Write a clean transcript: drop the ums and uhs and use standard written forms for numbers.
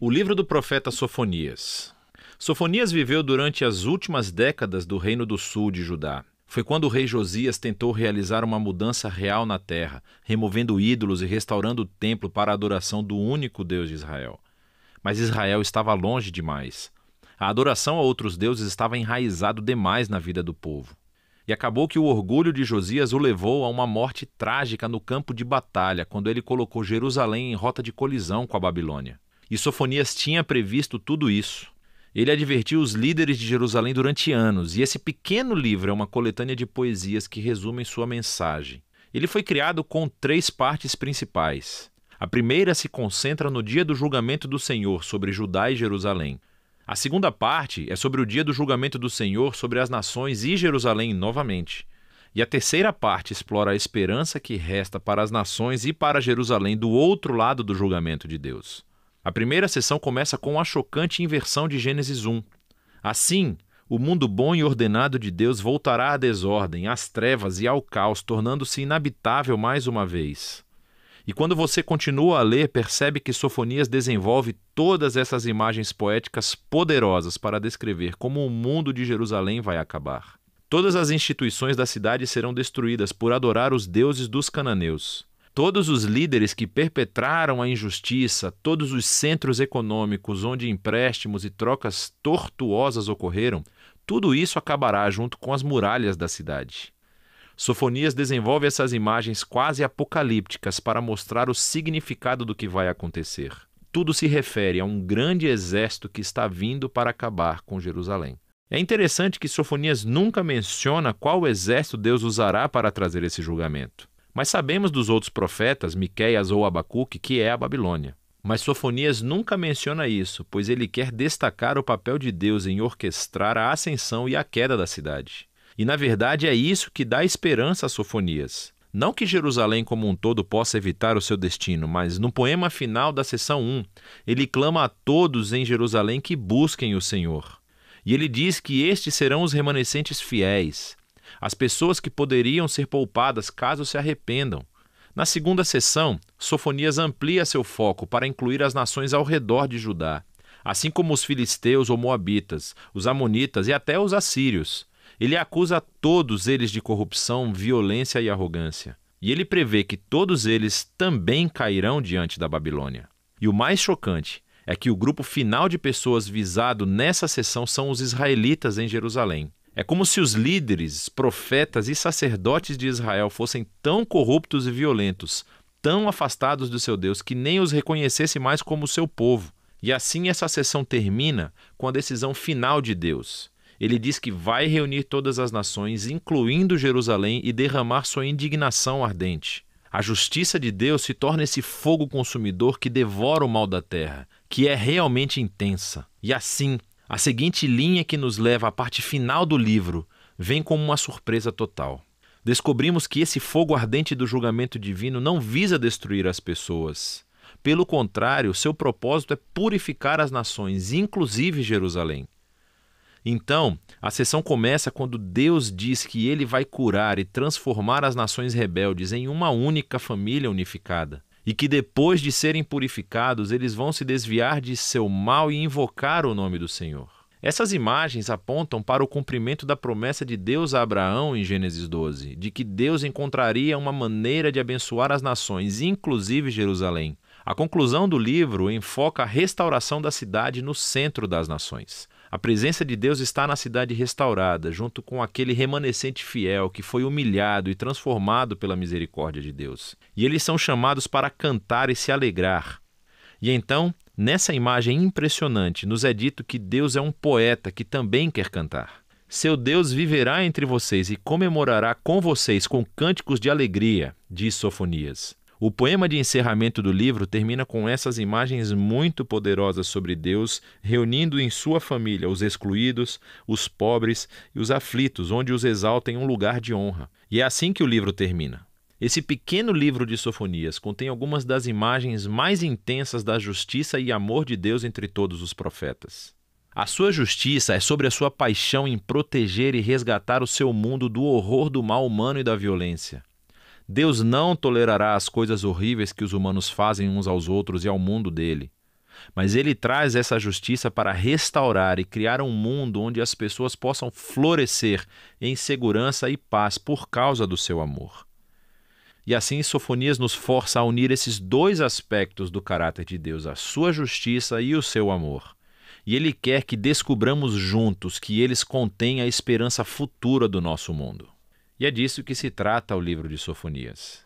O livro do profeta Sofonias. Sofonias viveu durante as últimas décadas do Reino do Sul de Judá. Foi quando o rei Josias tentou realizar uma mudança real na terra, removendo ídolos e restaurando o templo para a adoração do único Deus de Israel. Mas Israel estava longe demais. A adoração a outros deuses estava enraizado demais na vida do povo. E acabou que o orgulho de Josias o levou a uma morte trágica no campo de batalha, quando ele colocou Jerusalém em rota de colisão com a Babilônia. E Sofonias tinha previsto tudo isso. Ele advertiu os líderes de Jerusalém durante anos, e esse pequeno livro é uma coletânea de poesias que resumem sua mensagem. Ele foi criado com 3 partes principais. A primeira se concentra no dia do julgamento do Senhor sobre Judá e Jerusalém. A segunda parte é sobre o dia do julgamento do Senhor sobre as nações e Jerusalém novamente. E a terceira parte explora a esperança que resta para as nações e para Jerusalém do outro lado do julgamento de Deus. A primeira sessão começa com a chocante inversão de Gênesis 1. Assim, o mundo bom e ordenado de Deus voltará à desordem, às trevas e ao caos, tornando-se inabitável mais uma vez. E quando você continua a ler, percebe que Sofonias desenvolve todas essas imagens poéticas poderosas para descrever como o mundo de Jerusalém vai acabar. Todas as instituições da cidade serão destruídas por adorar os deuses dos cananeus. Todos os líderes que perpetraram a injustiça, todos os centros econômicos onde empréstimos e trocas tortuosas ocorreram, tudo isso acabará junto com as muralhas da cidade. Sofonias desenvolve essas imagens quase apocalípticas para mostrar o significado do que vai acontecer. Tudo se refere a um grande exército que está vindo para acabar com Jerusalém. É interessante que Sofonias nunca menciona qual exército Deus usará para trazer esse julgamento. Mas sabemos dos outros profetas, Miqueias ou Abacuque, que é a Babilônia. Mas Sofonias nunca menciona isso, pois ele quer destacar o papel de Deus em orquestrar a ascensão e a queda da cidade. E na verdade é isso que dá esperança a Sofonias. Não que Jerusalém como um todo possa evitar o seu destino, mas no poema final da seção 1, ele clama a todos em Jerusalém que busquem o Senhor. E ele diz que estes serão os remanescentes fiéis, as pessoas que poderiam ser poupadas caso se arrependam. Na segunda sessão, Sofonias amplia seu foco para incluir as nações ao redor de Judá, assim como os filisteus ou moabitas, os amonitas e até os assírios. Ele acusa todos eles de corrupção, violência e arrogância. E ele prevê que todos eles também cairão diante da Babilônia. E o mais chocante é que o grupo final de pessoas visado nessa sessão são os israelitas em Jerusalém. É como se os líderes, profetas e sacerdotes de Israel fossem tão corruptos e violentos, tão afastados do seu Deus, que nem os reconhecesse mais como seu povo. E assim essa sessão termina com a decisão final de Deus. Ele diz que vai reunir todas as nações, incluindo Jerusalém, e derramar sua indignação ardente. A justiça de Deus se torna esse fogo consumidor que devora o mal da terra, que é realmente intensa. E assim, a seguinte linha que nos leva à parte final do livro vem como uma surpresa total. Descobrimos que esse fogo ardente do julgamento divino não visa destruir as pessoas. Pelo contrário, seu propósito é purificar as nações, inclusive Jerusalém. Então, a sessão começa quando Deus diz que ele vai curar e transformar as nações rebeldes em uma única família unificada. E que depois de serem purificados, eles vão se desviar de seu mal e invocar o nome do Senhor. Essas imagens apontam para o cumprimento da promessa de Deus a Abraão em Gênesis 12, de que Deus encontraria uma maneira de abençoar as nações, inclusive Jerusalém. A conclusão do livro enfoca a restauração da cidade no centro das nações. A presença de Deus está na cidade restaurada, junto com aquele remanescente fiel que foi humilhado e transformado pela misericórdia de Deus. E eles são chamados para cantar e se alegrar. E então, nessa imagem impressionante, nos é dito que Deus é um poeta que também quer cantar. Seu Deus viverá entre vocês e comemorará com vocês com cânticos de alegria, diz Sofonias. O poema de encerramento do livro termina com essas imagens muito poderosas sobre Deus, reunindo em sua família os excluídos, os pobres e os aflitos, onde os exalta em um lugar de honra. E é assim que o livro termina. Esse pequeno livro de Sofonias contém algumas das imagens mais intensas da justiça e amor de Deus entre todos os profetas. A sua justiça é sobre a sua paixão em proteger e resgatar o seu mundo do horror do mal humano e da violência. Deus não tolerará as coisas horríveis que os humanos fazem uns aos outros e ao mundo dele. mas ele traz essa justiça para restaurar e criar um mundo onde as pessoas possam florescer em segurança e paz por causa do seu amor. E assim Sofonias nos força a unir esses dois aspectos do caráter de Deus, a sua justiça e o seu amor. E ele quer que descubramos juntos que eles contêm a esperança futura do nosso mundo. E é disso que se trata o livro de Sofonias.